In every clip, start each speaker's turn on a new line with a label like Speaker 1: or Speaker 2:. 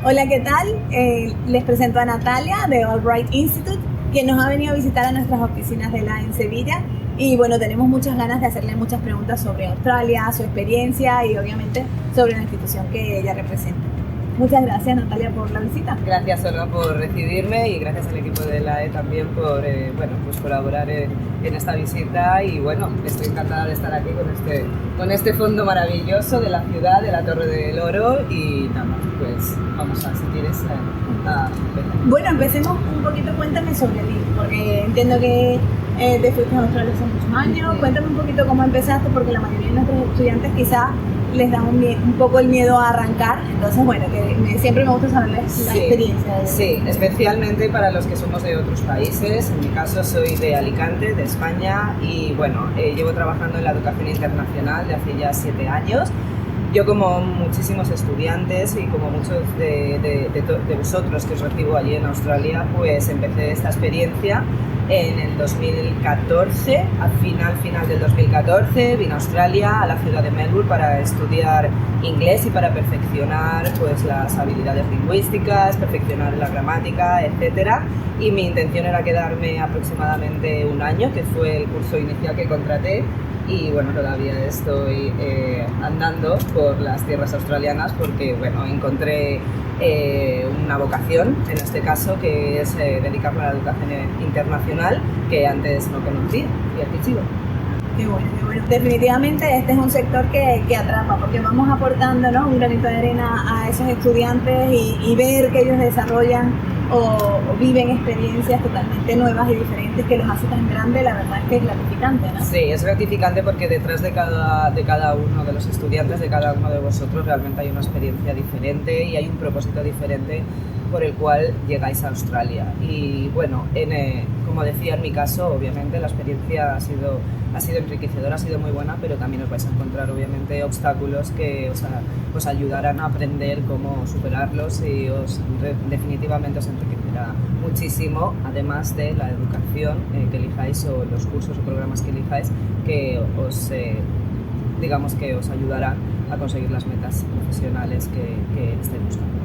Speaker 1: Hola, ¿qué tal? Les presento a Natalia de Albright Institute, quien nos ha venido a visitar a nuestras oficinas de la en Sevilla. Y bueno, tenemos muchas ganas de hacerle muchas preguntas sobre Australia, su experiencia y obviamente sobre la institución que ella representa. Muchas gracias, Natalia, por la visita.
Speaker 2: Gracias, Olga, por recibirme y gracias al equipo de la E también por colaborar en esta visita. Y bueno, estoy encantada de estar aquí con este fondo maravilloso de la ciudad, de la Torre del Oro. Y nada, pues vamos a seguir
Speaker 1: Bueno, empecemos un poquito. Cuéntame sobre ti, porque entiendo que te fuiste a Australia hace muchos años. Cuéntame un poquito cómo empezaste, porque la mayoría de nuestros estudiantes quizás les da un poco el miedo a arrancar. Entonces, bueno, siempre me gusta saber la experiencia.
Speaker 2: Sí, especialmente para los que somos de otros países. En mi caso soy de Alicante, de España, y bueno, llevo trabajando en la educación internacional de hace ya 7 años. Yo, como muchísimos estudiantes y como muchos de vosotros que os recibo allí en Australia, pues empecé esta experiencia en el 2014, al final del 2014, vine a Australia, a la ciudad de Melbourne, para estudiar inglés y para perfeccionar pues las habilidades lingüísticas, perfeccionar la gramática, etc. Y mi intención era quedarme aproximadamente un año, que fue el curso inicial que contraté. Y bueno, todavía estoy andando por las tierras australianas porque bueno, encontré una vocación, en este caso, que es dedicarme a la educación internacional, que antes no conocía, y aquí sigo.
Speaker 1: Qué bueno, qué bueno. Definitivamente este es un sector que atrapa, porque vamos aportando, ¿no?, un granito de arena a esos estudiantes y ver que ellos desarrollan o viven experiencias totalmente nuevas y diferentes que los hace tan grandes. La verdad es que es gratificante, ¿no?
Speaker 2: Sí, es gratificante porque detrás de cada uno de los estudiantes, de cada uno de vosotros, realmente hay una experiencia diferente y hay un propósito diferente por el cual llegáis a Australia. Y bueno, como decía, en mi caso, obviamente la experiencia ha sido enriquecedora, ha sido muy buena, pero también os vais a encontrar obviamente obstáculos que os ayudarán a aprender cómo superarlos, y definitivamente os enriquecerá muchísimo, además de la educación que elijáis, o los cursos o programas que elijáis, que os ayudarán a conseguir las metas profesionales que estéis buscando.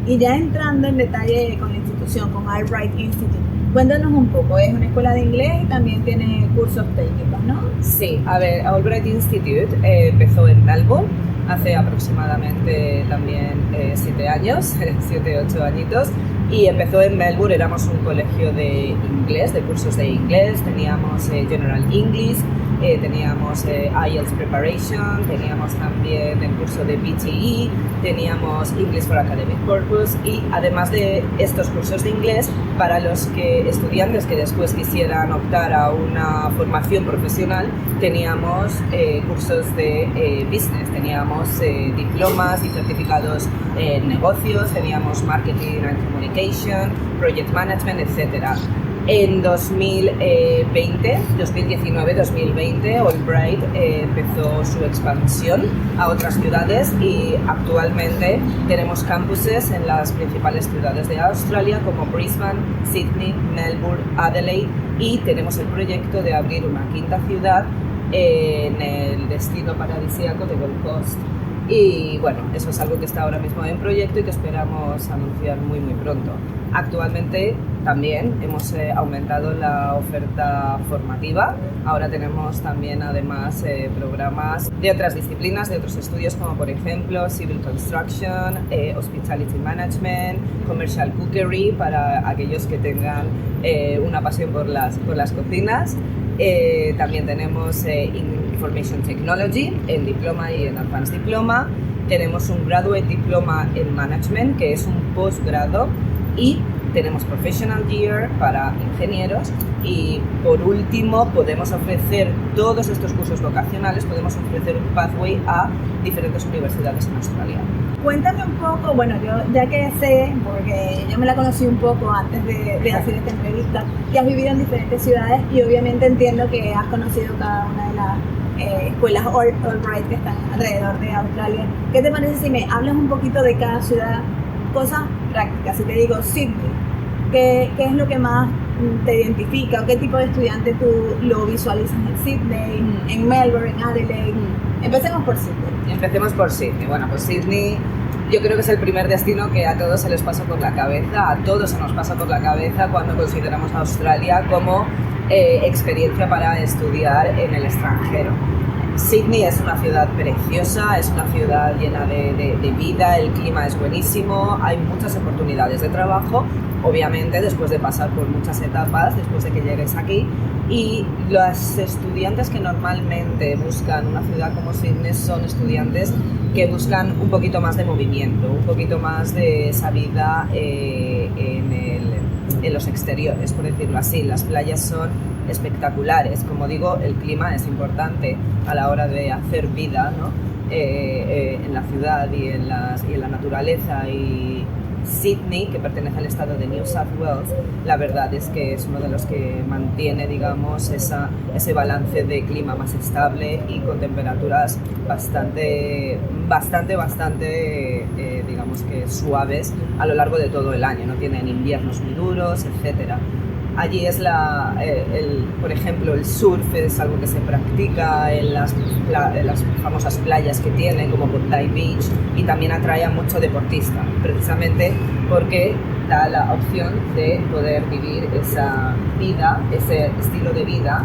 Speaker 1: Y ya entrando en detalle con la institución, con Albright Institute, cuéntanos un poco. Es una escuela de inglés y también tiene cursos técnicos, ¿no?
Speaker 2: Sí, a ver, Albright Institute empezó en Melbourne hace aproximadamente también 7 años, 7-8 añitos, y empezó en Melbourne. Éramos un colegio de inglés, de cursos de inglés. Teníamos General English, teníamos IELTS Preparation, teníamos también el curso de PTE, teníamos English for Academic Purpose, y además de estos cursos de inglés, para los estudiantes que después quisieran optar a una formación profesional, teníamos cursos de business, teníamos diplomas y certificados en negocios, teníamos Marketing and Communication, Project Management, etc. En 2019-2020, Albright empezó su expansión a otras ciudades, y actualmente tenemos campuses en las principales ciudades de Australia como Brisbane, Sydney, Melbourne, Adelaide, y tenemos el proyecto de abrir una 5ª ciudad en el destino paradisíaco de Gold Coast. Y bueno, eso es algo que está ahora mismo en proyecto y que esperamos anunciar muy pronto. Actualmente también hemos aumentado la oferta formativa. Ahora tenemos también, además, programas de otras disciplinas, de otros estudios, como por ejemplo Civil Construction, Hospitality Management, Commercial Cookery, para aquellos que tengan una pasión por las cocinas. También tenemos Information Technology en diploma y en Advanced Diploma. Tenemos un Graduate Diploma en Management, que es un posgrado, y tenemos Professional Year para ingenieros. Y por último, podemos ofrecer todos estos cursos vocacionales, podemos ofrecer un pathway a diferentes universidades en Australia.
Speaker 1: Cuéntame un poco, bueno, yo ya que sé, porque yo me la conocí un poco antes de hacer esta entrevista, que has vivido en diferentes ciudades y obviamente entiendo que has conocido cada una de las escuelas Albright que están alrededor de Australia. ¿Qué te parece si me hablas un poquito de cada ciudad? Cosas prácticas. Si te digo Sydney, ¿qué es lo que más te identifica, o qué tipo de estudiante tú lo visualizas en Sydney, en Melbourne, en Adelaide? Empecemos por Sydney.
Speaker 2: Empecemos por Sydney. Bueno, pues Sydney yo creo que es el primer destino que a todos se les pasa por la cabeza, a todos se nos pasa por la cabeza cuando consideramos a Australia como experiencia para estudiar en el extranjero. Sydney es una ciudad preciosa, es una ciudad llena de vida, el clima es buenísimo, hay muchas oportunidades de trabajo, obviamente después de pasar por muchas etapas, después de que llegues aquí, y los estudiantes que normalmente buscan una ciudad como Sydney son estudiantes que buscan un poquito más de movimiento, un poquito más de esa vida en los exteriores, por decirlo así. Las playas son espectaculares, como digo, el clima es importante a la hora de hacer vida, ¿no? En la ciudad y en la naturaleza, y Sydney, que pertenece al estado de New South Wales, la verdad es que es uno de los que mantiene, digamos, ese balance de clima más estable y con temperaturas bastante, digamos que suaves a lo largo de todo el año, no tienen inviernos muy duros, etcétera. Allí es por ejemplo, el surf es algo que se practica en las famosas playas que tiene, como Bondi Beach, y también atrae a mucho deportista, precisamente porque da la opción de poder vivir esa vida, ese estilo de vida,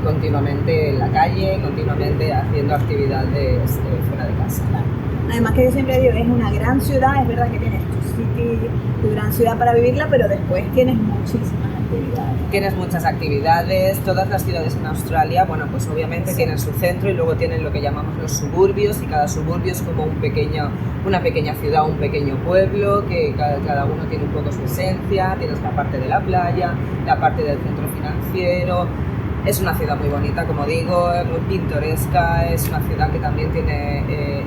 Speaker 2: continuamente en la calle, continuamente haciendo actividades fuera de casa.
Speaker 1: Además que yo siempre digo, es una gran ciudad, es verdad que tienes tu city, tu gran ciudad para vivirla, pero después tienes muchísimas actividades.
Speaker 2: Tienes muchas actividades, todas las ciudades en Australia, bueno, pues obviamente tienen su centro y luego tienen lo que llamamos los suburbios, y cada suburbio es como una pequeña ciudad, un pequeño pueblo, que cada uno tiene un poco su esencia. Tienes la parte de la playa, la parte del centro financiero. Es una ciudad muy bonita, como digo, muy pintoresca, es una ciudad que también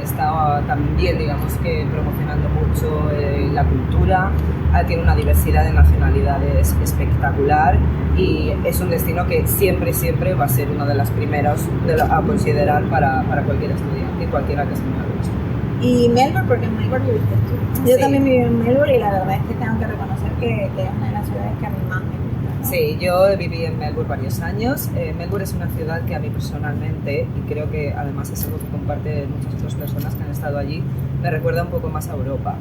Speaker 2: está también, digamos, que promocionando mucho la cultura, tiene una diversidad de nacionalidades espectacular, y es un destino que siempre va a ser uno de los primeros a considerar para cualquier estudiante, cualquiera que se mueva.
Speaker 1: Y Melbourne, porque en Melbourne viviste tú. Yo también viví en Melbourne, y la verdad es que tengo que reconocer que es una de las ciudades que a mí más me gusta.
Speaker 2: Sí, yo viví en Melbourne varios años. Melbourne es una ciudad que a mí personalmente, y creo que además es algo que comparte muchas otras personas que han estado allí, me recuerda un poco más a Europa.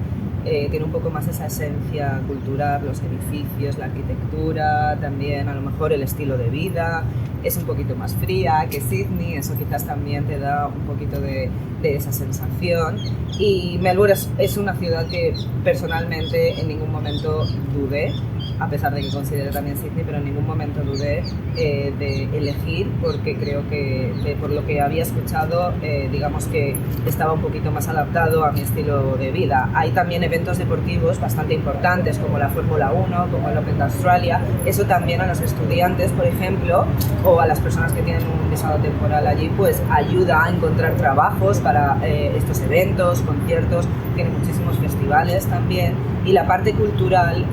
Speaker 2: Tiene un poco más esa esencia cultural, los edificios, la arquitectura, también a lo mejor el estilo de vida. Es un poquito más fría que Sydney, eso quizás también te da un poquito de esa sensación. Y Melbourne es una ciudad que personalmente en ningún momento dudé, a pesar de que considero también Sydney, pero en ningún momento dudé de elegir, porque creo que por lo que había escuchado, digamos que estaba un poquito más adaptado a mi estilo de vida. Hay también eventos deportivos bastante importantes, como la Fórmula 1, como el Open de Australia. Eso también a los estudiantes, por ejemplo, o a las personas que tienen un visado temporal allí, pues ayuda a encontrar trabajos para estos eventos, conciertos. Tiene muchísimos festivales también, y la parte cultural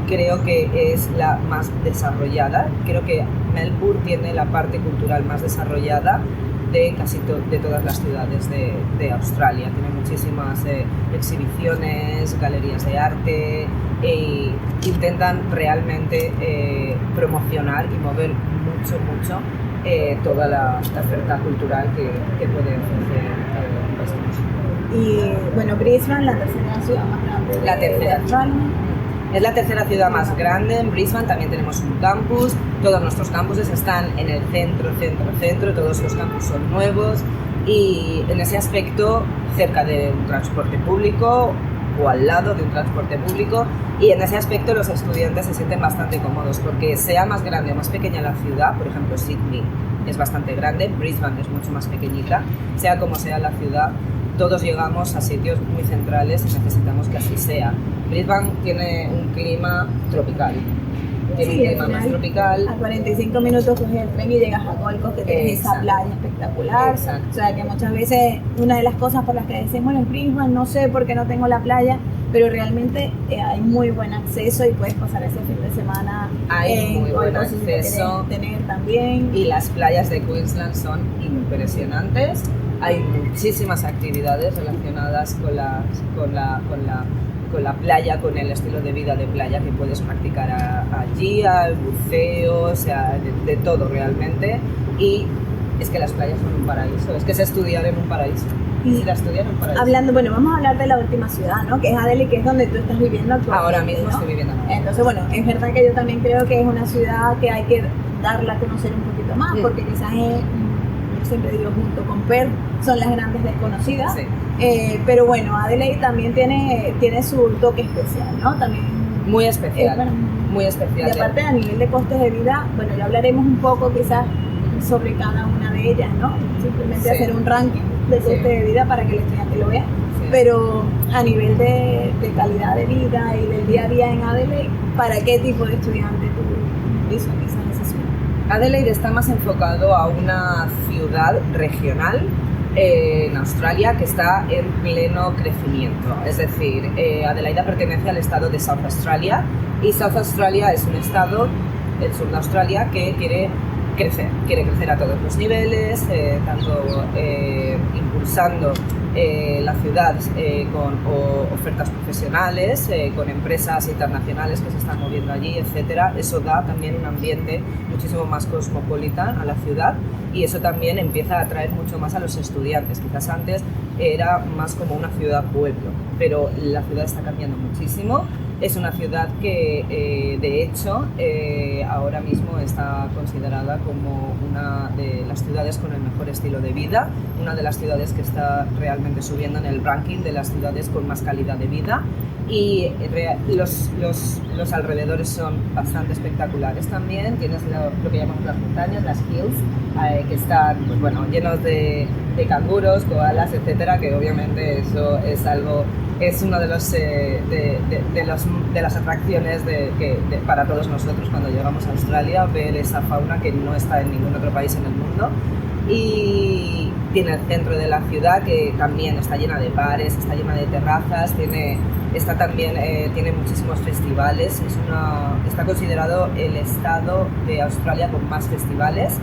Speaker 2: creo que es la más desarrollada. Creo que Melbourne tiene la parte cultural más desarrollada de casi de todas las ciudades de Australia. Tiene muchísimas exhibiciones, galerías de arte, e intentan realmente promocionar y mover mucho toda la oferta cultural que puede ofrecer estos.
Speaker 1: Y bueno, Brisbane, la tercera ciudad más grande de Australia.
Speaker 2: Es la tercera ciudad más grande. En Brisbane también tenemos un campus. Todos nuestros campuses están en el centro. Todos los campus son nuevos, y en ese aspecto cerca de un transporte público o al lado de un transporte público, y en ese aspecto los estudiantes se sienten bastante cómodos, porque sea más grande o más pequeña la ciudad, por ejemplo Sydney es bastante grande, Brisbane es mucho más pequeñita, sea como sea la ciudad, todos llegamos a sitios muy centrales y necesitamos que así sea. Brisbane tiene un clima tropical. Tiene un clima más tropical.
Speaker 1: A 45 minutos coges el tren y llegas a Gold Coast, que tienes esa playa espectacular.
Speaker 2: Exacto.
Speaker 1: O sea que muchas veces una de las cosas por las que decimos, bueno, en Brisbane no sé por qué no tengo la playa, pero realmente hay muy buen acceso y puedes pasar ese fin de semana
Speaker 2: en muy buen
Speaker 1: Gold Coast
Speaker 2: acceso.
Speaker 1: Si tener también.
Speaker 2: Y las playas de Queensland son impresionantes. Hay muchísimas actividades relacionadas con la playa, con el estilo de vida de playa que puedes practicar allí, al buceo, o sea, de todo realmente. Y es que las playas son un paraíso, es que es estudiar en un paraíso.
Speaker 1: Y
Speaker 2: ir a estudiar en un paraíso.
Speaker 1: Hablando, bueno, vamos a hablar de la última ciudad, ¿no? Que es Adelaide, que es donde tú estás viviendo actualmente.
Speaker 2: Ahora mismo, ¿no? Estoy viviendo.
Speaker 1: Entonces, bueno, es verdad que yo también creo que es una ciudad que hay que darla a conocer un poquito más, porque quizás yo siempre digo, junto con Perth, son las grandes desconocidas.
Speaker 2: Sí.
Speaker 1: Pero bueno, Adelaide también tiene su toque especial, ¿no? También
Speaker 2: muy especial, muy especial.
Speaker 1: Y aparte a nivel de costes de vida, bueno, ya hablaremos un poco quizás sobre cada una de ellas, ¿no? Simplemente hacer un ranking de coste de vida para que el estudiante lo vea. Pero a nivel de calidad de vida y del día a día en Adelaide, ¿para qué tipo de estudiante tú visualizas esa ciudad?
Speaker 2: Adelaide está más enfocado a una ciudad regional en Australia que está en pleno crecimiento. Es decir, Adelaide pertenece al estado de South Australia y South Australia es un estado, el sur de Australia, que quiere crecer a todos los niveles, tanto impulsando la ciudad con ofertas profesionales, con empresas internacionales que se están moviendo allí, etcétera. Eso da también un ambiente muchísimo más cosmopolita a la ciudad y eso también empieza a atraer mucho más a los estudiantes. Quizás antes era más como una ciudad-pueblo, pero la ciudad está cambiando muchísimo. Es una ciudad que, de hecho, ahora mismo está considerada como una de las ciudades con el mejor estilo de vida, una de las ciudades que está realmente subiendo en el ranking de las ciudades con más calidad de vida y los alrededores son bastante espectaculares también. Tienes lo que llamamos las montañas, las hills, que están pues, bueno, llenos de canguros, koalas, etcétera, que obviamente eso es algo... Es una de las atracciones para todos nosotros cuando llegamos a Australia, ver esa fauna que no está en ningún otro país en el mundo. Y tiene el centro de la ciudad que también está llena de bares, está llena de terrazas, tiene muchísimos festivales. Está considerado el estado de Australia con más festivales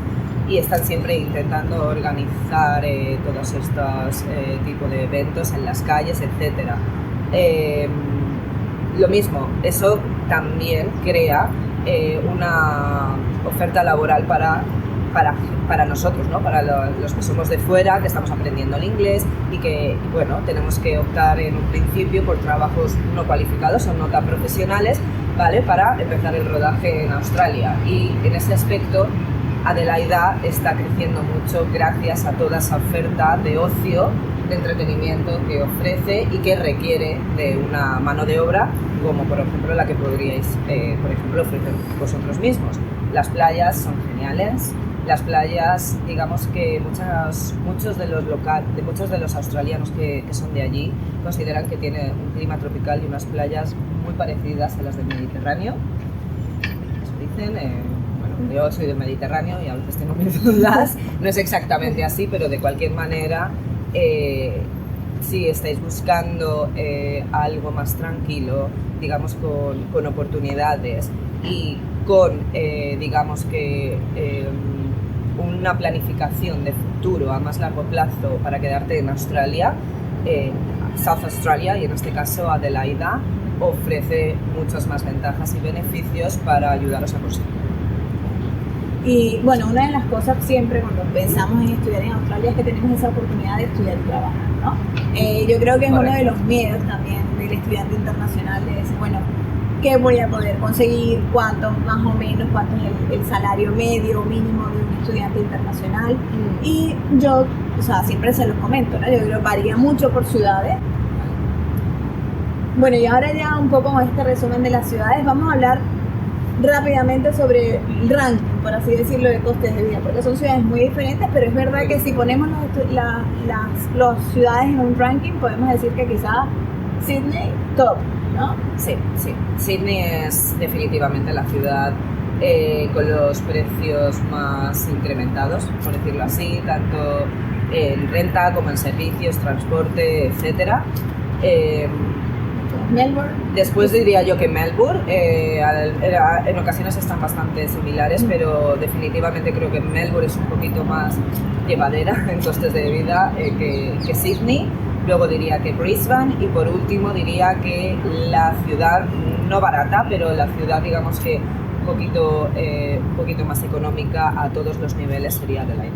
Speaker 2: y están siempre intentando organizar todos estos tipos de eventos en las calles, etc. Lo mismo, eso también crea una oferta laboral para nosotros, ¿no? Para los que somos de fuera, que estamos aprendiendo el inglés y que, bueno, tenemos que optar en un principio por trabajos no cualificados o no tan profesionales, ¿vale? Para empezar el rodaje en Australia. Y en ese aspecto, Adelaide está creciendo mucho gracias a toda esa oferta de ocio, de entretenimiento que ofrece y que requiere de una mano de obra como por ejemplo la que podríais ofrecer vosotros mismos. Las playas son geniales, las playas, digamos que muchos de los australianos que son de allí consideran que tiene un clima tropical y unas playas muy parecidas a las del Mediterráneo. Eso dicen. Yo soy del Mediterráneo y a veces tengo mis dudas, no es exactamente así, pero de cualquier manera, si estáis buscando algo más tranquilo, digamos con oportunidades y con, digamos que, una planificación de futuro a más largo plazo para quedarte en Australia, South Australia y en este caso Adelaide ofrece muchas más ventajas y beneficios para ayudaros a conseguirlo.
Speaker 1: Y bueno, una de las cosas siempre cuando pensamos en estudiar en Australia es que tenemos esa oportunidad de estudiar y trabajar, ¿no? Yo creo que es uno de los miedos también del estudiante internacional, de decir, bueno, ¿qué voy a poder conseguir? ¿Cuánto más o menos? ¿Cuánto es el salario medio o mínimo de un estudiante internacional? Y yo, o sea, siempre se los comento, ¿no? Yo creo que varía mucho por ciudades. Bueno, y ahora ya un poco con este resumen de las ciudades, vamos a hablar rápidamente sobre el ranking, por así decirlo, de costes de vida, porque son ciudades muy diferentes, pero es verdad que si ponemos las ciudades en un ranking, podemos decir que quizás Sydney, top, ¿no?
Speaker 2: Sí. Sydney es definitivamente la ciudad con los precios más incrementados, por decirlo así, tanto en renta como en servicios, transporte, etcétera.
Speaker 1: Melbourne.
Speaker 2: Después diría yo que Melbourne, en ocasiones están bastante similares, pero definitivamente creo que Melbourne es un poquito más llevadera en costes de vida que Sydney. Luego diría que Brisbane y por último diría que la ciudad, no barata, pero la ciudad digamos que un poquito más económica a todos los niveles sería Adelaide.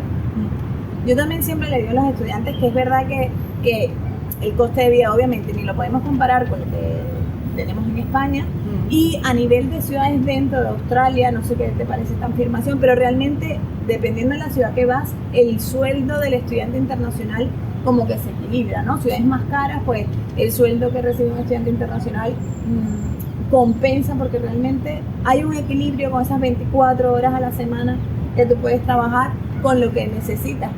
Speaker 1: Yo también siempre le digo a los estudiantes que es verdad que el coste de vida obviamente ni lo podemos comparar con lo que tenemos en España, y a nivel de ciudades dentro de Australia, no sé qué te parece esta afirmación, pero realmente dependiendo de la ciudad que vas, el sueldo del estudiante internacional como que se equilibra, ¿no? Ciudades más caras, pues el sueldo que recibe un estudiante internacional compensa, porque realmente hay un equilibrio con esas 24 horas a la semana que tú puedes trabajar con lo que necesitas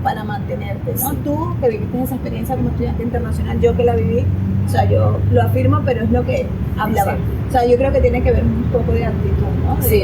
Speaker 1: para mantenerte, ¿no? Sí. Tú que viviste esa experiencia como estudiante internacional, yo que la viví, o sea, yo lo afirmo, pero es lo que hablaba. Sí. O sea, yo creo que tiene que ver un poco de actitud, ¿no?
Speaker 2: Sí.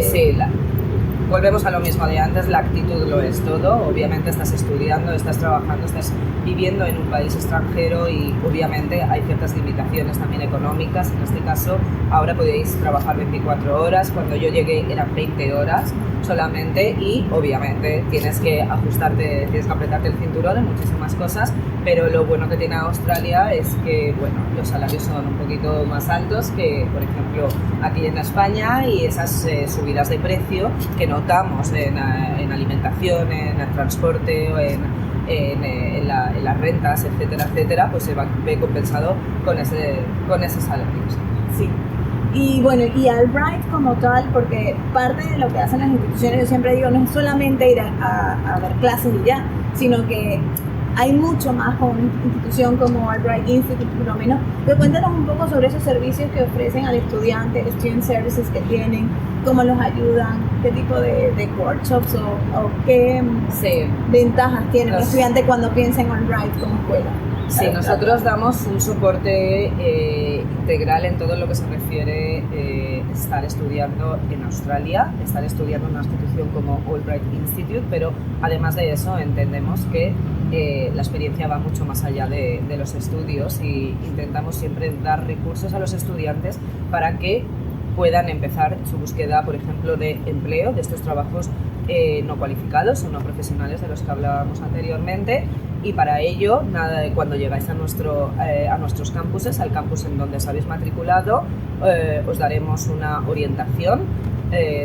Speaker 2: Volvemos a lo mismo de antes, la actitud lo es todo. Obviamente estás estudiando, estás trabajando, estás viviendo en un país extranjero y obviamente hay ciertas limitaciones también económicas. En este caso, ahora podéis trabajar 24 horas. Cuando yo llegué eran 20 horas solamente y obviamente tienes que ajustarte, tienes que apretarte el cinturón en muchísimas cosas, pero lo bueno que tiene Australia es que, bueno, los salarios son un poquito más altos que, por ejemplo, aquí en España, y esas subidas de precio que notamos en alimentación, en el transporte o en las rentas, etcétera, pues se ve compensado con esos salarios.
Speaker 1: Sí. Y bueno, y Albright como tal, porque parte de lo que hacen las instituciones, yo siempre digo, no es solamente ir a ver clases y ya, sino que hay mucho más con una institución como Albright Institute, por lo menos. Pero cuéntanos un poco sobre esos servicios que ofrecen al estudiante, los student services que tienen, cómo los ayudan, qué tipo de workshops o qué ventajas tiene un estudiante cuando piensa en Albright como escuela.
Speaker 2: Sí, nosotros damos un soporte integral en todo lo que se refiere a estar estudiando en Australia, estar estudiando en una institución como Albright Institute, pero además de eso entendemos que la experiencia va mucho más allá de los estudios y intentamos siempre dar recursos a los estudiantes para que puedan empezar su búsqueda, por ejemplo, de empleo, de estos trabajos no cualificados o no profesionales de los que hablábamos anteriormente. Y para ello, cuando llegáis a nuestros campuses, al campus en donde os habéis matriculado, os daremos una orientación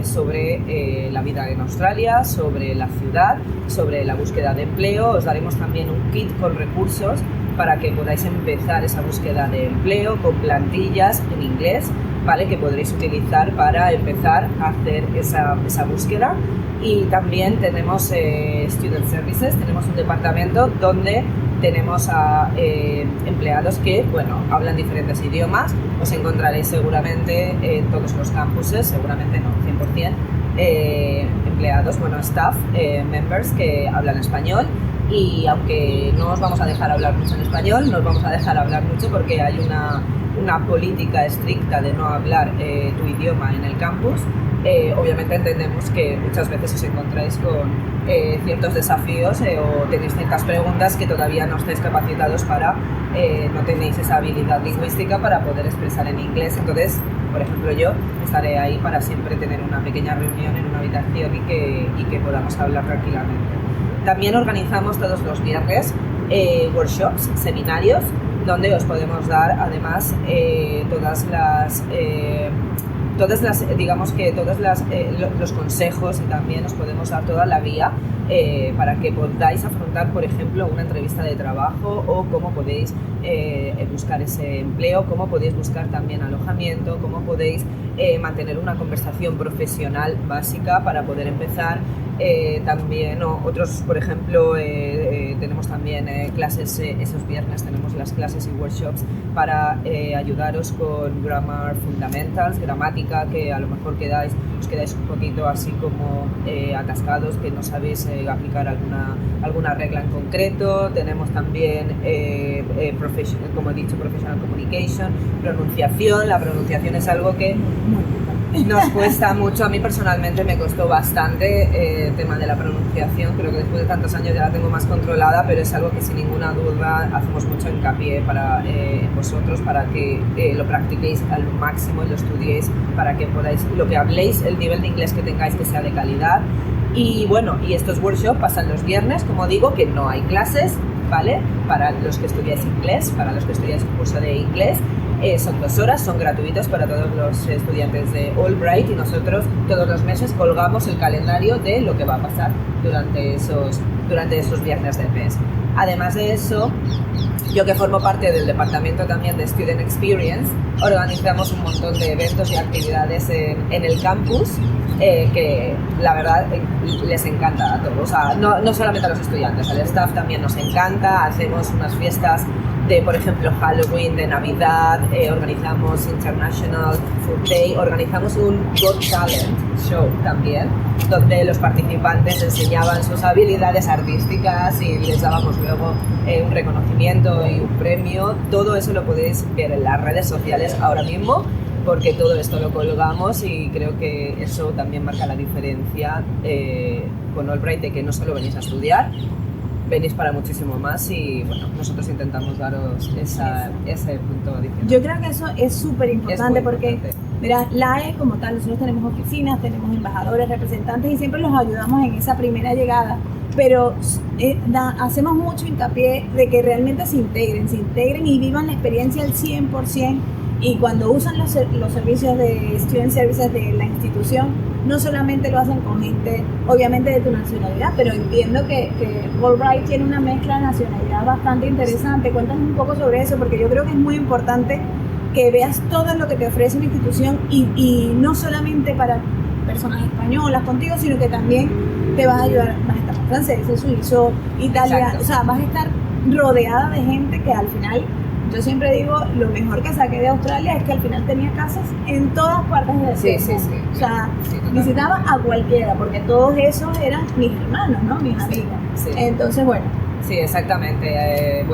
Speaker 2: sobre la vida en Australia, sobre la ciudad, sobre la búsqueda de empleo. Os daremos también un kit con recursos para que podáis empezar esa búsqueda de empleo con plantillas en inglés, ¿vale? Que podréis utilizar para empezar a hacer esa búsqueda. Y también tenemos Student Services, tenemos un departamento donde tenemos a empleados que, bueno, hablan diferentes idiomas. Os encontraréis seguramente en todos los campuses, seguramente no, 100%, empleados, bueno, staff, members que hablan español. Y aunque no os vamos a dejar hablar mucho en español, no os vamos a dejar hablar mucho porque hay una política estricta de no hablar tu idioma en el campus. Obviamente entendemos que muchas veces os encontráis con ciertos desafíos o tenéis ciertas preguntas que todavía no estáis capacitados no tenéis esa habilidad lingüística para poder expresar en inglés. Entonces, por ejemplo, yo estaré ahí para siempre tener una pequeña reunión en una habitación y que podamos hablar tranquilamente. También organizamos todos los viernes workshops, seminarios, donde os podemos dar además los consejos, y también os podemos dar toda la guía para que podáis afrontar, por ejemplo, una entrevista de trabajo o cómo podéis buscar ese empleo, cómo podéis buscar también alojamiento, cómo podéis mantener una conversación profesional básica para poder empezar. También otros, por ejemplo, tenemos también clases, esos viernes tenemos las clases y workshops para ayudaros con Grammar Fundamentals, gramática, que a lo mejor os quedáis un poquito así como atascados, que no sabéis aplicar alguna regla en concreto. Tenemos también, como he dicho, Professional Communication, pronunciación. La pronunciación es algo que nos cuesta mucho. A mí personalmente me costó bastante el tema de la pronunciación. Creo que después de tantos años ya la tengo más controlada, pero es algo que sin ninguna duda hacemos mucho hincapié en vosotros para que lo practiquéis al máximo y lo estudiéis para que podáis, lo que habléis, el nivel de inglés que tengáis que sea de calidad. Y bueno, y estos workshops pasan los viernes, como digo, que no hay clases, ¿vale? Para los que estudiáis inglés, para los que estudiáis un curso de inglés. Son 2 horas, son gratuitas para todos los estudiantes de Albright y nosotros todos los meses colgamos el calendario de lo que va a pasar durante esos viernes del mes. Además de eso, yo que formo parte del departamento también de Student Experience, organizamos un montón de eventos y actividades en el campus que la verdad les encanta a todos, o sea, no solamente a los estudiantes, al staff también nos encanta. Hacemos unas fiestas de, por ejemplo, Halloween, de Navidad, organizamos International Food Day, organizamos un Got Talent Show también, donde los participantes enseñaban sus habilidades artísticas y les dábamos luego un reconocimiento y un premio. Todo eso lo podéis ver en las redes sociales ahora mismo, porque todo esto lo colgamos y creo que eso también marca la diferencia con Albright, de que no solo venís a estudiar, venís para muchísimo más y bueno, nosotros intentamos daros ese punto adicional.
Speaker 1: Yo creo que eso es súper importante porque, mira, la como tal, nosotros tenemos oficinas, tenemos embajadores, representantes y siempre los ayudamos en esa primera llegada, pero hacemos mucho hincapié de que realmente se integren y vivan la experiencia al 100%. Y cuando usan los servicios de Student Services de la institución, no solamente lo hacen con gente, obviamente, de tu nacionalidad, pero entiendo que Albright tiene una mezcla de nacionalidad bastante interesante. Cuéntanos un poco sobre eso, porque yo creo que es muy importante que veas todo lo que te ofrece una institución y no solamente para personas españolas contigo, sino que también te vas a ayudar, vas a estar con franceses, suizos, italianos, o sea, vas a estar rodeada de gente que al final... Yo siempre digo, lo mejor que saqué de Australia es que al final tenía casas en todas partes del mundo.
Speaker 2: Sí.
Speaker 1: O sea, visitaba a cualquiera, porque todos esos eran mis hermanos, ¿no? Mis amigas.
Speaker 2: Sí.
Speaker 1: Entonces, bueno.
Speaker 2: Sí, exactamente.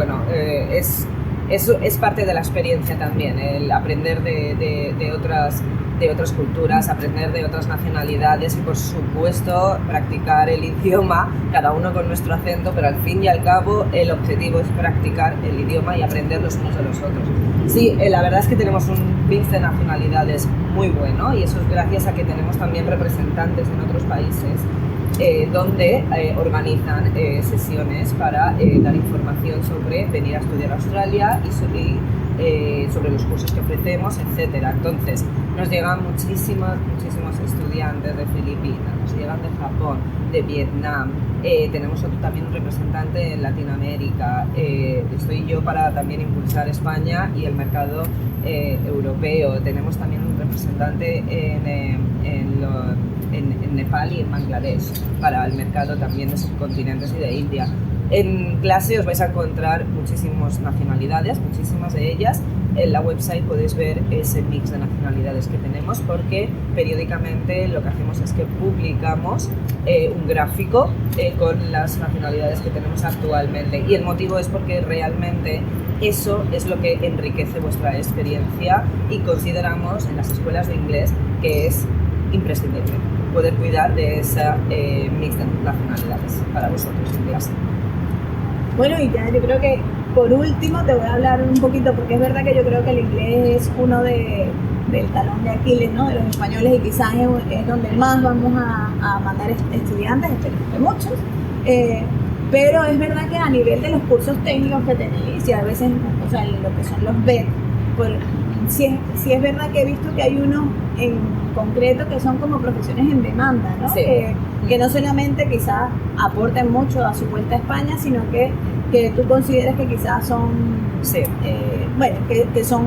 Speaker 2: Es parte de la experiencia también, el aprender de otras culturas, aprender de otras nacionalidades y, por supuesto, practicar el idioma, cada uno con nuestro acento, pero al fin y al cabo el objetivo es practicar el idioma y aprender los unos de los otros. Sí, la verdad es que tenemos un mix de nacionalidades muy bueno y eso es gracias a que tenemos también representantes en otros países donde organizan sesiones para dar información sobre venir a estudiar a Australia y sobre los cursos que ofrecemos, etc. Entonces, nos llegan muchísimos estudiantes de Filipinas, nos llegan de Japón, de Vietnam, tenemos también un representante en Latinoamérica, estoy yo para también impulsar España y el mercado europeo, tenemos también un representante en Nepal y en Bangladesh para el mercado también de subcontinentes y de India. En clase os vais a encontrar muchísimas nacionalidades, muchísimas de ellas. En la website podéis ver ese mix de nacionalidades que tenemos, porque periódicamente lo que hacemos es que publicamos un gráfico con las nacionalidades que tenemos actualmente, y el motivo es porque realmente eso es lo que enriquece vuestra experiencia y consideramos en las escuelas de inglés que es imprescindible poder cuidar de esa mix de nacionalidades para vosotros en clase.
Speaker 1: Bueno, y ya yo creo que por último te voy a hablar un poquito, porque es verdad que yo creo que el inglés es uno del talón de Aquiles, ¿no?, de los españoles, y quizás es donde más vamos a mandar estudiantes, esperemos que muchos, pero es verdad que a nivel de los cursos técnicos que tenéis, y a veces, o sea, lo que son los BED, sí es verdad que he visto que hay unos en concreto que son como profesiones en demanda, ¿no?
Speaker 2: Sí.
Speaker 1: Que no solamente quizás aporten mucho a su vuelta a España, sino que tú consideres que quizás son,
Speaker 2: sí.
Speaker 1: Bueno, que son...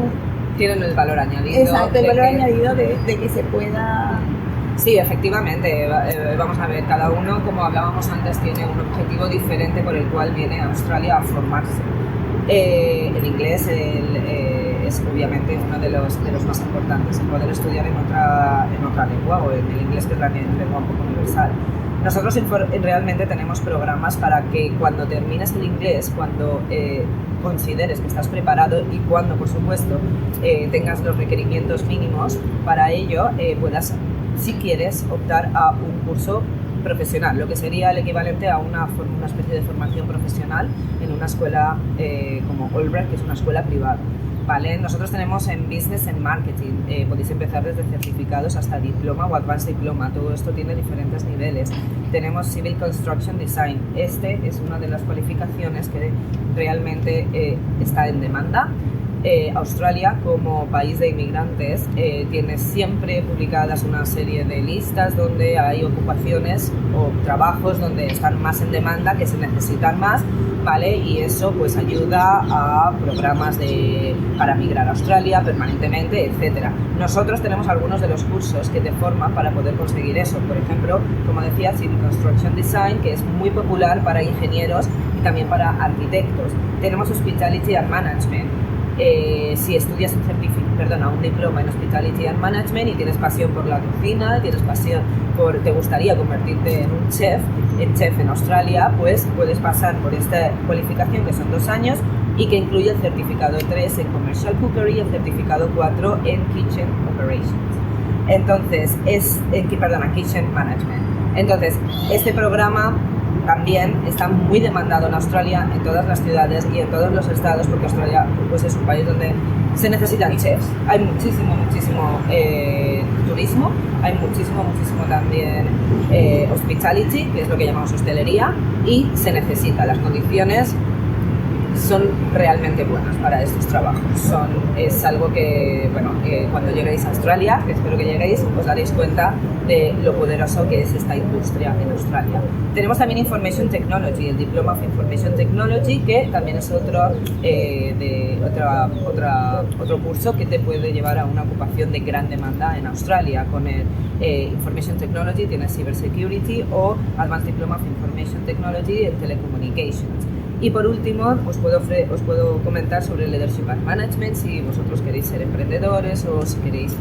Speaker 2: Tienen el valor añadido.
Speaker 1: Exacto, el valor añadido de que se pueda...
Speaker 2: Sí, efectivamente. Vamos a ver, cada uno, como hablábamos antes, tiene un objetivo diferente por el cual viene a Australia a formarse. El inglés es obviamente uno de los más importantes, el poder estudiar en otra lengua, o en el inglés, que es la lengua un poco universal. Nosotros realmente tenemos programas para que cuando termines el inglés, cuando consideres que estás preparado y cuando, por supuesto, tengas los requerimientos mínimos para ello, puedas, si quieres, optar a un curso profesional, lo que sería el equivalente a una especie de formación profesional en una escuela como Albright, que es una escuela privada. ¿Vale? Nosotros tenemos en Business and Marketing, podéis empezar desde certificados hasta diploma o advanced diploma, todo esto tiene diferentes niveles. Tenemos Civil Construction Design, es una de las cualificaciones que realmente está en demanda. Australia, como país de inmigrantes, tiene siempre publicadas una serie de listas donde hay ocupaciones o trabajos donde están más en demanda, que se necesitan más, ¿vale? Y eso pues ayuda a programas para migrar a Australia permanentemente, etc. Nosotros tenemos algunos de los cursos que te forman para poder conseguir eso. Por ejemplo, como decía, Civil Construction Design, que es muy popular para ingenieros y también para arquitectos. Tenemos Hospitality and Management. Si estudias un diploma en Hospitality and Management y tienes pasión por la cocina, te gustaría convertirte en un chef en Australia, pues puedes pasar por esta cualificación, que son 2 años y que incluye el certificado 3 en Commercial Cookery y el certificado 4 en Kitchen Operations. Entonces, Kitchen Management. Entonces, este programa también está muy demandado en Australia, en todas las ciudades y en todos los estados, porque Australia pues, es un país donde se necesitan chefs. Hay muchísimo turismo, hay muchísimo también hospitality, que es lo que llamamos hostelería, y se necesita. Las condiciones son realmente buenas para estos trabajos. Es algo que, cuando lleguéis a Australia, que espero que lleguéis, os daréis cuenta de lo poderoso que es esta industria en Australia. Tenemos también Information Technology, el Diploma of Information Technology, que también es otro curso que te puede llevar a una ocupación de gran demanda en Australia. Con el Information Technology tienes Cybersecurity o Advanced Diploma of Information Technology en Telecommunications. Y por último, os puedo comentar sobre el Leadership and Management, si vosotros queréis ser emprendedores o si queréis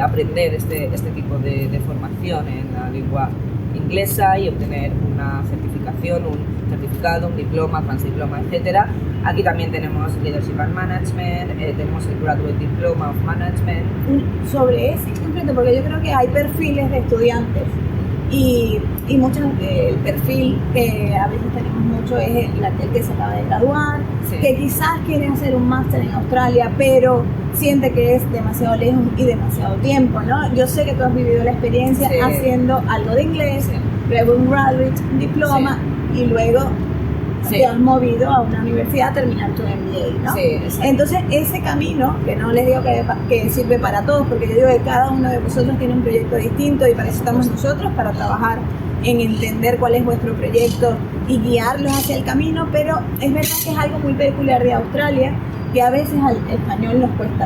Speaker 2: aprender este tipo de formación en la lengua inglesa y obtener una certificación, un certificado, un diploma, advanced diploma, etc. Aquí también tenemos Leadership and Management, tenemos el Graduate Diploma of Management.
Speaker 1: Sobre ese concreto, porque yo creo que hay perfiles de estudiantes y muchos, el perfil que a veces tenemos mucho es el que se acaba de graduar,
Speaker 2: sí,
Speaker 1: que quizás quiere hacer un máster en Australia, pero siente que es demasiado lejos y demasiado tiempo, ¿no? Yo sé que tú has vivido la experiencia, sí, haciendo algo de inglés, sí, luego un graduate diploma, sí, y luego sí, te has movido a una universidad a terminar tu MBA, ¿no?
Speaker 2: Sí,
Speaker 1: entonces ese camino, que no les digo que sirve para todos, porque yo digo que cada uno de vosotros tiene un proyecto distinto y para eso estamos nosotros, para trabajar en entender cuál es vuestro proyecto y guiarlos hacia el camino, pero es verdad que es algo muy peculiar de Australia, que a veces al español nos cuesta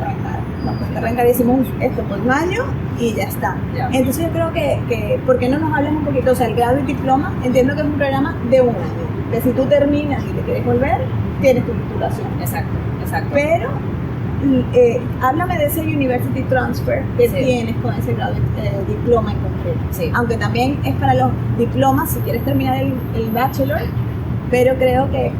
Speaker 1: arrancar y decimos esto por un año y ya está. Yeah. Entonces yo creo que ¿por qué no nos hablas un poquito? O sea, el Graduate Diploma, entiendo que es un programa de 1 año, que si tú terminas y te quieres volver, tienes tu titulación.
Speaker 2: Exacto.
Speaker 1: Pero háblame de ese University Transfer que sí, tienes con ese diploma en concreto.
Speaker 2: Sí.
Speaker 1: Aunque también es para los diplomas si quieres terminar el bachelor, pero creo que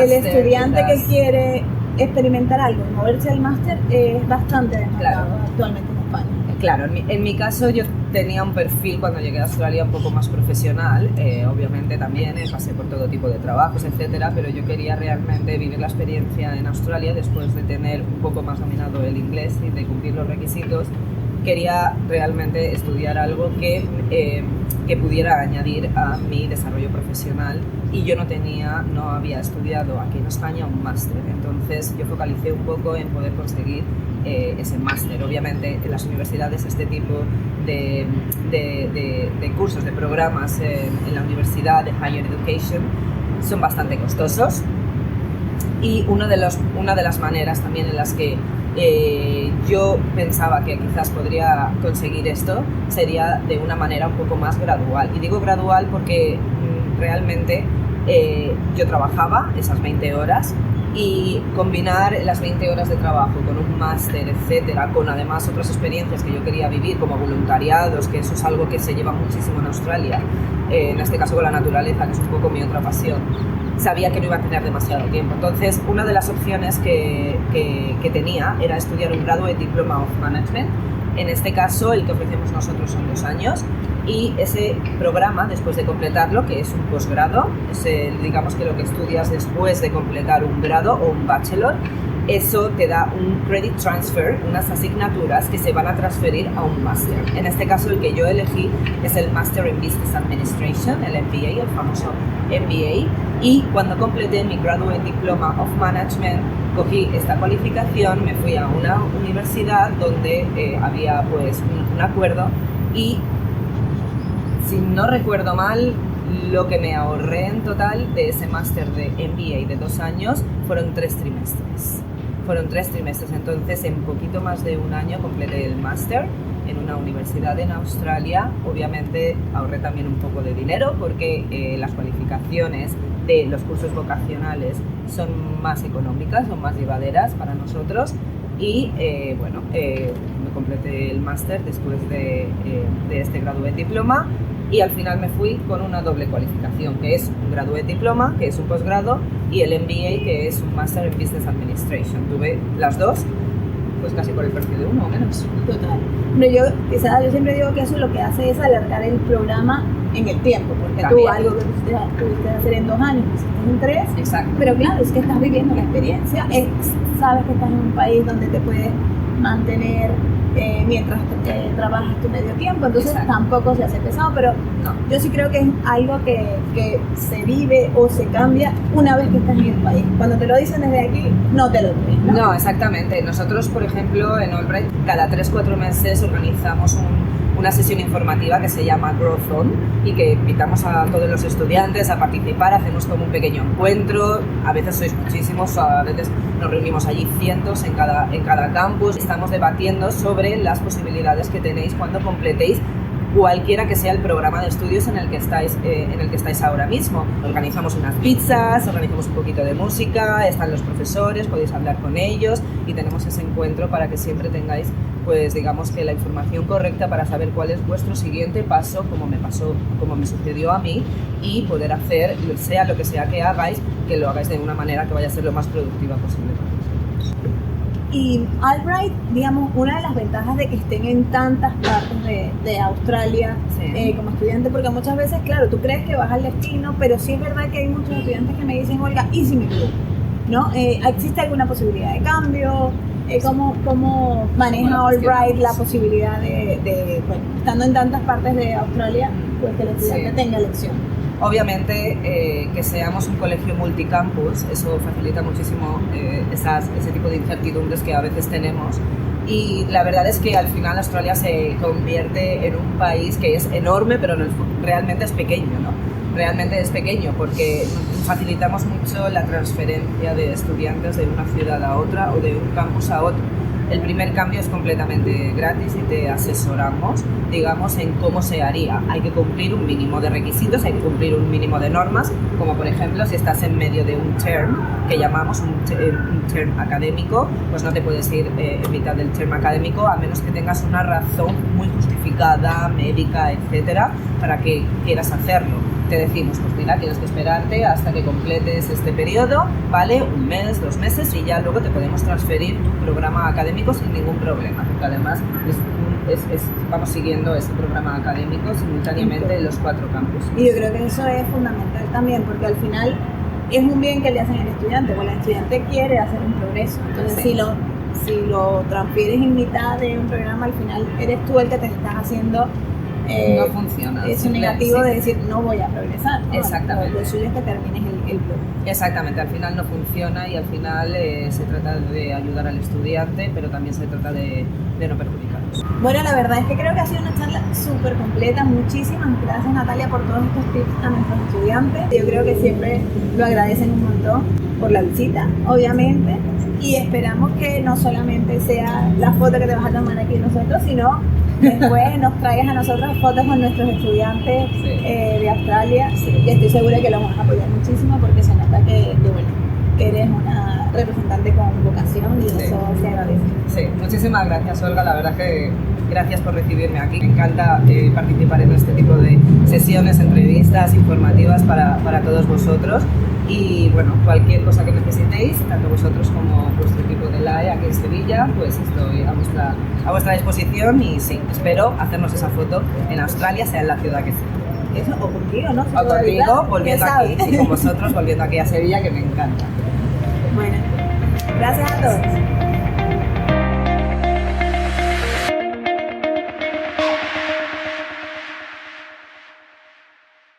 Speaker 1: el estudiante que quiere experimentar algo y moverse al máster es bastante demandado, claro, actualmente en España.
Speaker 2: Claro, en mi caso yo tenía un perfil cuando llegué a Australia un poco más profesional, obviamente también pasé por todo tipo de trabajos, etcétera, pero yo quería realmente vivir la experiencia en Australia después de tener un poco más dominado el inglés y de cumplir los requisitos. Quería realmente estudiar algo que pudiera añadir a mi desarrollo profesional y yo no había estudiado aquí en España un máster, entonces yo focalicé un poco en poder conseguir ese máster. Obviamente en las universidades este tipo de cursos, de programas en la universidad de Higher Education son bastante costosos y una de las maneras también en las que yo pensaba que quizás podría conseguir esto sería de una manera un poco más gradual. Y digo gradual porque realmente yo trabajaba esas 20 horas y combinar las 20 horas de trabajo con un máster, etcétera, con además otras experiencias que yo quería vivir como voluntariados, que eso es algo que se lleva muchísimo en Australia, en este caso con la naturaleza, que es un poco mi otra pasión. Sabía que no iba a tener demasiado tiempo. Entonces, una de las opciones que tenía era estudiar un Graduate Diploma of Management. En este caso, el que ofrecemos nosotros son 2 años y ese programa, después de completarlo, que es un posgrado, es digamos que lo que estudias después de completar un grado o un bachelor, eso te da un credit transfer, unas asignaturas que se van a transferir a un máster. En este caso, el que yo elegí es el Master in Business Administration, el MBA, el famoso MBA, y cuando completé mi Graduate Diploma of Management, cogí esta cualificación, me fui a una universidad donde había pues un acuerdo y, si no recuerdo mal, lo que me ahorré en total de ese máster de MBA de 2 años fueron 3 trimestres. Entonces en poquito más de un año completé el máster en una universidad en Australia. Obviamente ahorré también un poco de dinero porque las cualificaciones de los cursos vocacionales son más económicas, son más llevaderas para nosotros y me completé el máster después de este Graduate Diploma. Y al final me fui con una doble cualificación, que es un Graduate Diploma, que es un posgrado, y el MBA, que es un Master in Business Administration. Tuve las dos, pues casi por el precio de uno o menos.
Speaker 1: Total. Pero yo siempre digo que eso lo que hace es alargar el programa en el tiempo, porque
Speaker 2: también.
Speaker 1: tú algo que tuviste hacer en 2 años, hiciste en 3.
Speaker 2: Exacto.
Speaker 1: Pero claro, es que estás viviendo la experiencia, sabes que estás en un país donde te puedes mantener mientras trabajas tu medio tiempo, entonces
Speaker 2: Exacto.
Speaker 1: tampoco se hace pesado, pero
Speaker 2: No.
Speaker 1: yo sí creo que es algo que se vive o se cambia una vez que estás en el país. Cuando te lo dicen desde aquí, no te lo crees, ¿no?
Speaker 2: No, exactamente. Nosotros, por ejemplo, en Albright, cada 3-4 meses organizamos una sesión informativa que se llama Growth On y que invitamos a todos los estudiantes a participar, hacemos como un pequeño encuentro, a veces sois muchísimos, a veces nos reunimos allí cientos en cada campus, estamos debatiendo sobre las posibilidades que tenéis cuando completéis cualquiera que sea el programa de estudios en el que estáis ahora mismo. Organizamos unas pizzas, organizamos un poquito de música, están los profesores, podéis hablar con ellos y tenemos ese encuentro para que siempre tengáis, pues digamos que la información correcta para saber cuál es vuestro siguiente paso, como me sucedió a mí, y poder hacer, sea lo que sea que hagáis, que lo hagáis de una manera que vaya a ser lo más productiva posible para vosotros.
Speaker 1: Y Albright, digamos, una de las ventajas de que estén en tantas partes de Australia
Speaker 2: Sí.
Speaker 1: como estudiante, porque muchas veces, claro, tú crees que vas al destino, pero sí es verdad que hay muchos estudiantes que me dicen, Olga, ¿y si me quedo? ¿No? ¿Existe alguna posibilidad de cambio? ¿Cómo maneja Albright la posibilidad de bueno, estando en tantas partes de Australia, pues que el estudiante tenga elección?
Speaker 2: Obviamente que seamos un colegio multicampus, eso facilita muchísimo ese tipo de incertidumbres que a veces tenemos. Y la verdad es que al final Australia se convierte en un país que es enorme, pero realmente es pequeño, ¿no? Realmente es pequeño porque facilitamos mucho la transferencia de estudiantes de una ciudad a otra o de un campus a otro. El primer cambio es completamente gratis y te asesoramos, digamos, en cómo se haría. Hay que cumplir un mínimo de requisitos, hay que cumplir un mínimo de normas, como por ejemplo si estás en medio de un term, que llamamos un term académico, pues no te puedes ir en mitad del term académico a menos que tengas una razón muy justificada, médica, etcétera, para que quieras hacerlo. Te decimos, pues mira, tienes que esperarte hasta que completes este periodo, ¿vale? 1 mes, 2 meses y ya luego te podemos transferir tu programa académico sin ningún problema, porque además vamos siguiendo este programa académico simultáneamente en los 4 campus.
Speaker 1: Y yo creo que eso es fundamental también, porque al final es un bien que le hacen al estudiante, porque el estudiante quiere hacer un progreso. Entonces,
Speaker 2: Sí.
Speaker 1: si lo transfieres en mitad de un programa, al final eres tú el que te estás haciendo
Speaker 2: no funciona.
Speaker 1: eso negativo de decir no voy a progresar, ¿no?
Speaker 2: Exactamente.
Speaker 1: Lo suyo es que termines el programa.
Speaker 2: Exactamente, al final no funciona y al final se trata de ayudar al estudiante, pero también se trata de no perjudicarlos.
Speaker 1: Bueno, la verdad es que creo que ha sido una charla súper completa. Muchísimas gracias, Natalia, por todos estos tips a nuestros estudiantes. Yo creo que siempre lo agradecen un montón por la visita, obviamente, y esperamos que no solamente sea la foto que te vas a tomar aquí nosotros, sino después nos traigas a nosotros fotos con nuestros estudiantes de Australia, y estoy segura que los vamos a apoyar muchísimo porque se nota que eres una representante con vocación y eso se agradece.
Speaker 2: Sí, muchísimas gracias, Olga, la verdad que gracias por recibirme aquí. Me encanta participar en este tipo de sesiones, entrevistas informativas para todos vosotros y bueno, cualquier cosa que necesitéis, tanto vosotros como vuestro equipo de LAE aquí en Sevilla, pues estoy a vuestra disposición y sí, espero hacernos esa foto en Australia, sea en la ciudad que sea.
Speaker 1: Eso, o contigo, ¿no?
Speaker 2: O contigo, volviendo aquí, y con vosotros volviendo aquí a Sevilla, que me encanta.
Speaker 1: Bueno, Gracias a todos.